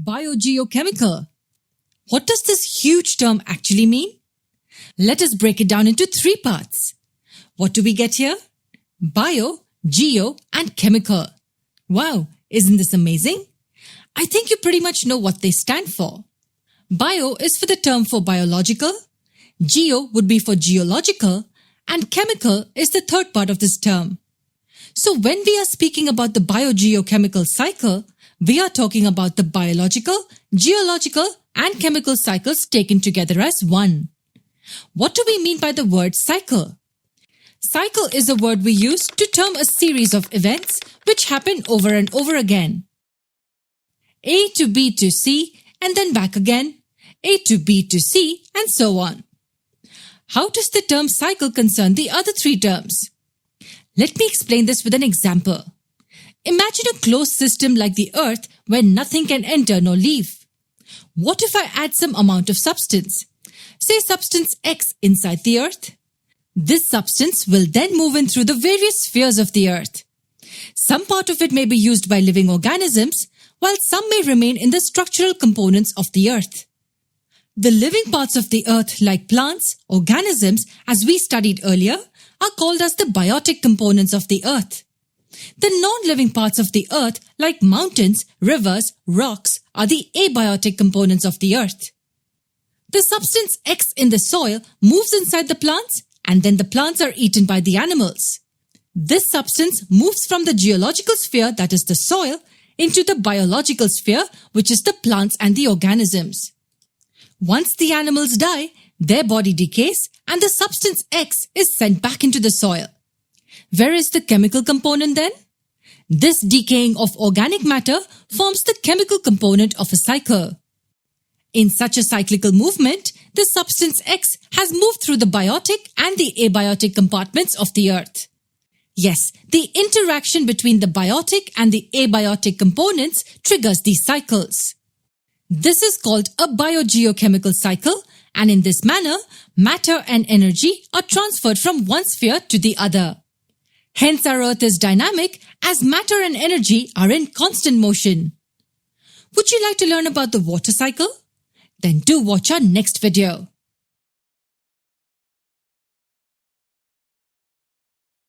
Biogeochemical. What does this huge term actually mean? Let us break it down into three parts. What do we get here? Bio, geo, and chemical. Wow, isn't this amazing? I think you pretty much know what they stand for. Bio is for the term for biological, geo would be for geological, and chemical is the third part of this term. So when we are speaking about the biogeochemical cycle, we are talking about the biological, geological, and chemical cycles taken together as one. What do we mean by the word cycle? Cycle is a word we use to term a series of events which happen over and over again. A to B to C and then back again, A to B to C and so on. How does the term cycle concern the other three terms? Let me explain this with an example. Imagine a closed system like the Earth where nothing can enter nor leave. What if I add some amount of substance? Say substance X inside the Earth. This substance will then move in through the various spheres of the Earth. Some part of it may be used by living organisms, while some may remain in the structural components of the Earth. The living parts of the Earth, like plants, organisms, as we studied earlier, are called as the biotic components of the Earth. The non-living parts of the Earth, like mountains, rivers, rocks, are the abiotic components of the Earth. The substance X in the soil moves inside the plants, and then the plants are eaten by the animals. This substance moves from the geological sphere, that is the soil, into the biological sphere, which is the plants and the organisms. Once the animals die, their body decays, and the substance X is sent back into the soil. Where is the chemical component then? This decaying of organic matter forms the chemical component of a cycle. In such a cyclical movement, the substance X has moved through the biotic and the abiotic compartments of the Earth. Yes, the interaction between the biotic and the abiotic components triggers these cycles. This is called a biogeochemical cycle, and in this manner, matter and energy are transferred from one sphere to the other. Hence, our Earth is dynamic as matter and energy are in constant motion. Would you like to learn about the water cycle? Then do watch our next video.